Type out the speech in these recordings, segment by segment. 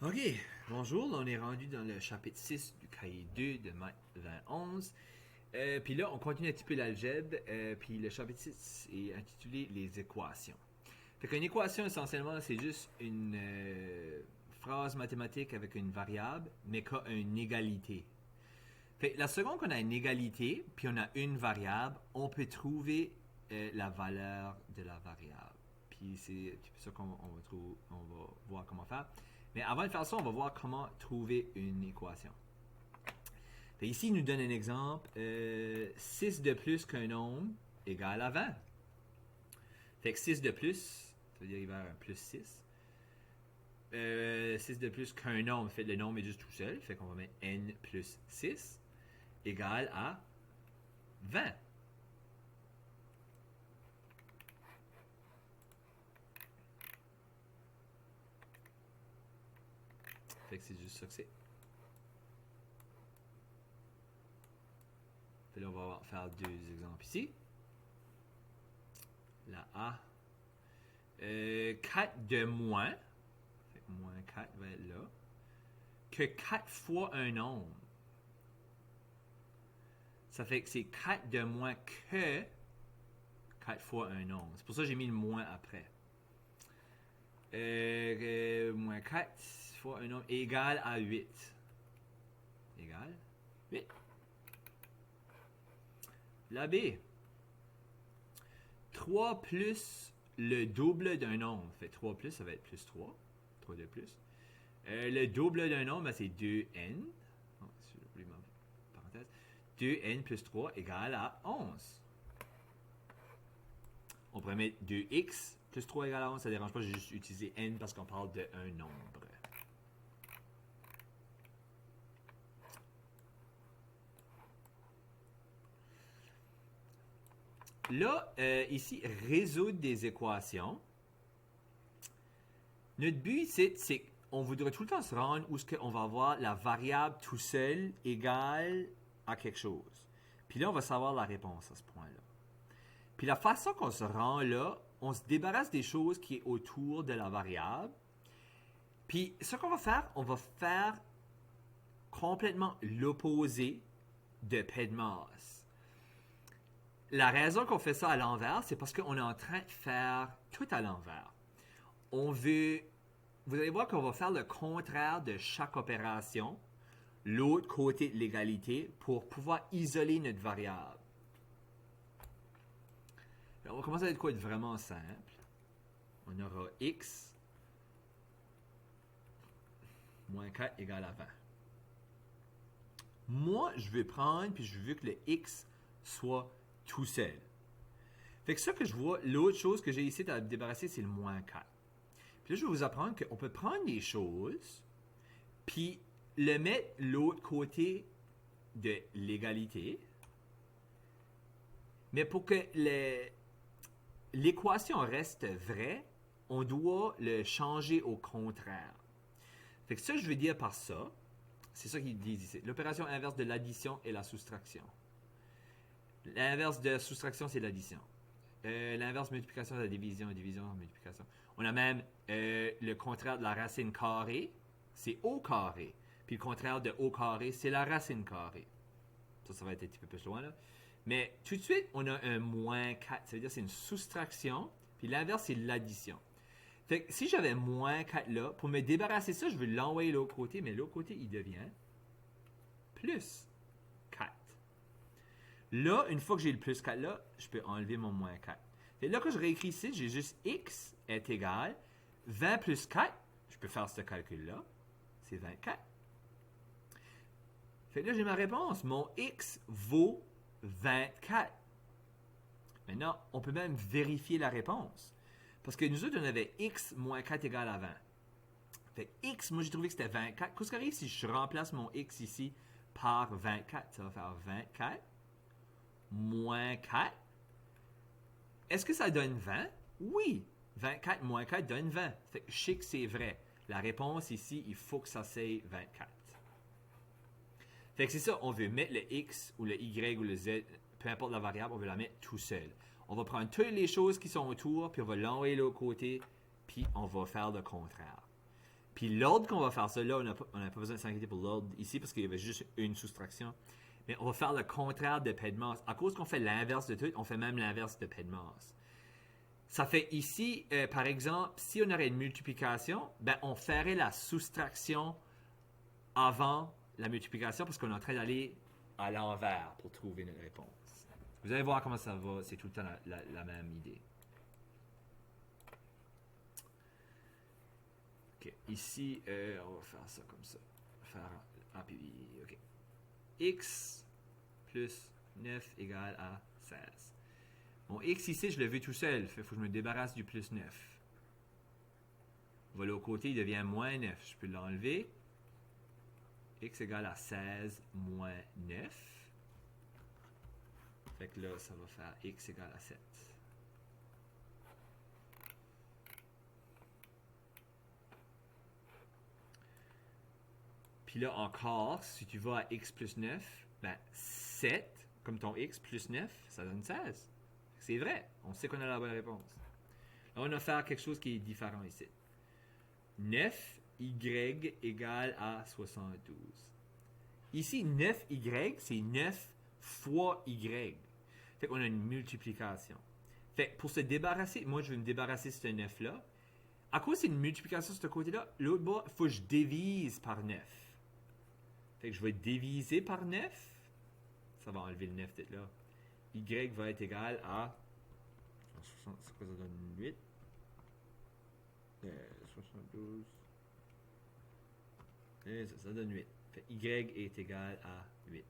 OK, bonjour, on est rendu dans le chapitre 6 du cahier 2 de maths 2011. Puis là, on continue un petit peu l'algèbre, puis le chapitre 6 est intitulé Les équations. Fait qu'une équation, essentiellement, c'est juste une phrase mathématique avec une variable, mais qui a une égalité. Fait que la seconde qu'on a une égalité, puis on a une variable, on peut trouver la valeur de la variable. Puis c'est ça on va voir comment faire. Mais avant de faire ça, on va voir comment trouver une équation. Fait ici, il nous donne un exemple. 6 de plus qu'un nombre égale à 20. Fait que 6 de plus, ça veut dire qu'il va y avoir un plus 6. 6 de plus qu'un nombre, fait le nombre est juste tout seul. Fait qu'on va mettre n plus 6 égale à 20. Fait que c'est juste ça que c'est. Fait là, on va faire deux exemples ici. La A. 4 de moins. Fait que moins 4 va être là. Que 4 fois un nombre. Ça fait que c'est 4 de moins que 4 fois un nombre. C'est pour ça que j'ai mis le moins après. Moins 4 fois un nombre égal à 8. Égal 8. La B. 3 plus le double d'un nombre. Fait 3 plus, ça va être plus 3. 3 de plus. Le double d'un nombre, ben, c'est 2n. Oh, j'ai oublié ma parenthèse. 2n plus 3 égale à 11. On pourrait mettre 2x plus 3 égale à 11. Ça ne dérange pas, j'ai juste utilisé n parce qu'on parle d'un nombre. Là, ici, résoudre des équations. Notre but, c'est qu'on voudrait tout le temps se rendre où on va avoir la variable tout seul égale à quelque chose. Puis là, on va savoir la réponse à ce point-là. Puis la façon qu'on se rend là, on se débarrasse des choses qui est autour de la variable. Puis ce qu'on on va faire complètement l'opposé de PEDMAS. La raison qu'on fait ça à l'envers, c'est parce qu'on est en train de faire tout à l'envers. On veut... Vous allez voir qu'on va faire le contraire de chaque opération, l'autre côté de l'égalité, pour pouvoir isoler notre variable. Alors, on va commencer avec quoi de vraiment simple. On aura x moins 4 égale à 20. Moi, je vais prendre, puis je veux que le x soit tout seul. Fait que ça que je vois, l'autre chose que j'ai ici à débarrasser, c'est le moins 4. Puis là, je vais vous apprendre qu'on peut prendre des choses, puis le mettre l'autre côté de l'égalité. Mais pour que l'équation reste vraie, on doit le changer au contraire. Fait que ça, je veux dire par ça, c'est ça qu'ils disent ici. L'opération inverse de l'addition et la soustraction. L'inverse de soustraction, c'est l'addition. L'inverse multiplication, c'est la division, division, multiplication. On a même le contraire de la racine carrée, c'est au carré. Puis le contraire de au carré, c'est la racine carrée. Ça va être un petit peu plus loin là. Mais tout de suite, on a un moins 4. Ça veut dire que c'est une soustraction. Puis l'inverse, c'est l'addition. Fait que si j'avais moins 4 là, pour me débarrasser de ça, je vais l'envoyer de l'autre côté. Mais l'autre côté, il devient plus 4. Là, une fois que j'ai le plus 4 là, je peux enlever mon moins 4. Et là, quand je réécris ici, j'ai juste x est égal 20 plus 4. Je peux faire ce calcul-là. C'est 24. Fait que là, j'ai ma réponse. Mon x vaut 24. Maintenant, on peut même vérifier la réponse. Parce que nous autres, on avait x moins 4 égale à 20. Fait que x, moi, j'ai trouvé que c'était 24. Qu'est-ce qui arrive si je remplace mon x ici par 24? Ça va faire 24 moins 4. Est-ce que ça donne 20? Oui. 24 moins 4 donne 20. Fait que je sais que c'est vrai. La réponse ici, il faut que ça soit 24. Fait que c'est ça, on veut mettre le x ou le y ou le z, peu importe la variable, on veut la mettre tout seul. On va prendre toutes les choses qui sont autour, puis on va l'envoyer de l'autre côté, puis on va faire le contraire. Puis l'ordre qu'on va faire ça, là, on n'a pas besoin de s'inquiéter pour l'ordre ici parce qu'il y avait juste une soustraction. Mais on va faire le contraire de paix de masse. À cause qu'on fait l'inverse de tout, on fait même l'inverse de paix de masse. Ça fait ici, par exemple, si on aurait une multiplication, ben on ferait la soustraction avant la multiplication parce qu'on est en train d'aller à l'envers pour trouver une réponse. Vous allez voir comment ça va. C'est tout le temps la même idée. Ok. Ici, on va faire ça comme ça. OK. X plus 9 égale à 16. Mon X ici, je le veux tout seul. Il faut que je me débarrasse du plus 9. On va l'autre côté, il devient moins 9. Je peux l'enlever. X égale à 16 moins 9. Fait que là, ça va faire X égale à 7. Puis là encore, si tu vas à X plus 9, ben 7, comme ton X plus 9, ça donne 16. C'est vrai, on sait qu'on a la bonne réponse. Là, on va faire quelque chose qui est différent ici. 9y égale à 72. Ici, 9y, c'est 9 fois y. Fait qu'on a une multiplication. Fait que pour se débarrasser, moi je vais me débarrasser de ce 9-là. À cause c'est une multiplication de ce côté-là, l'autre bas, il faut que je divise par 9. Fait que je vais diviser par 9. Ça va enlever le 9 de là. Y va être égal à... C'est quoi ça donne? 8? 72. Ça donne 8. Fait Y est égal à 8.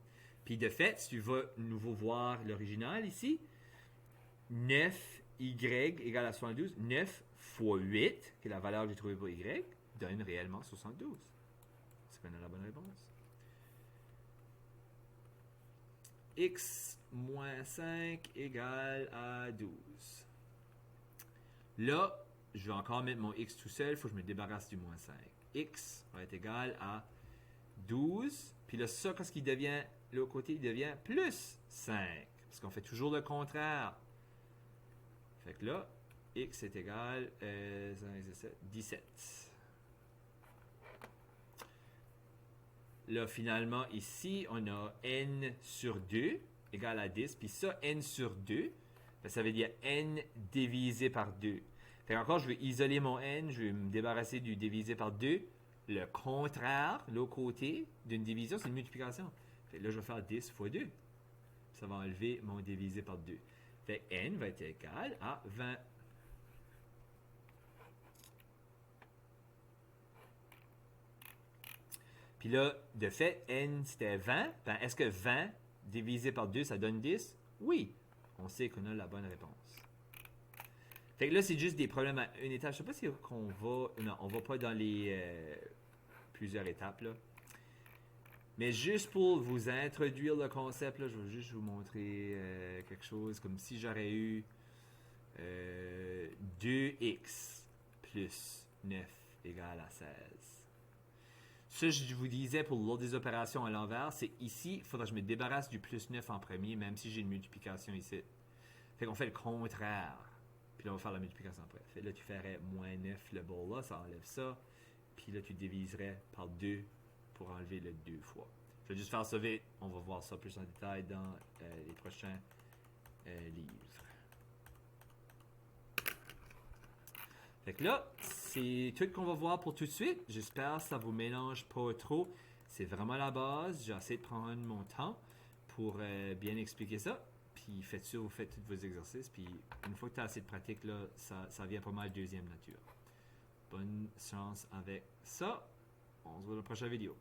Puis de fait, si tu vas nouveau voir l'original ici, 9Y égale à 72, 9 fois 8, qui est la valeur que j'ai trouvée pour Y, donne réellement 72. C'est qu'on a la bonne réponse. X moins 5 égale à 12. Là, je vais encore mettre mon X tout seul, il faut que je me débarrasse du moins 5. X va être égal à 12. Puis là, ça, qu'est-ce qu'il devient? L'autre côté, il devient plus 5. Parce qu'on fait toujours le contraire. Fait que là, X est égal à 17. Là, finalement, ici, on a n sur 2 égale à 10. Puis ça, n sur 2, ben, ça veut dire n divisé par 2. Fait encore, je vais isoler mon n, je vais me débarrasser du divisé par 2. Le contraire, l'autre côté d'une division, c'est une multiplication. Fait là, je vais faire 10 fois 2. Ça va enlever mon divisé par 2. Fait n va être égal à 20. Puis là, de fait, n c'était 20. Ben, est-ce que 20 divisé par 2, ça donne 10? Oui. On sait qu'on a la bonne réponse. Fait que là, c'est juste des problèmes à une étape. Je sais pas si on va... Non, on va pas dans les plusieurs étapes, là. Mais juste pour vous introduire le concept, là, je vais juste vous montrer quelque chose. Comme si j'aurais eu 2x plus 9 égale à 16. Ça, je vous disais pour l'ordre des opérations à l'envers, c'est ici, il faudra que je me débarrasse du plus 9 en premier, même si j'ai une multiplication ici. Fait qu'on fait le contraire. Puis là, on va faire la multiplication après. Fait là, tu ferais moins 9 le bord là, ça enlève ça. Puis là, tu diviserais par 2 pour enlever le 2 fois. Je vais juste faire ça vite. On va voir ça plus en détail dans les prochains livres. Fait que là, c'est tout qu'on va voir pour tout de suite. J'espère que ça vous mélange pas trop. C'est vraiment la base. J'ai essayé de prendre mon temps pour bien expliquer ça. Puis faites sûr, vous faites tous vos exercices. Puis une fois que tu as assez de pratique, là, ça vient pas mal deuxième nature. Bonne chance avec ça. On se voit dans la prochaine vidéo.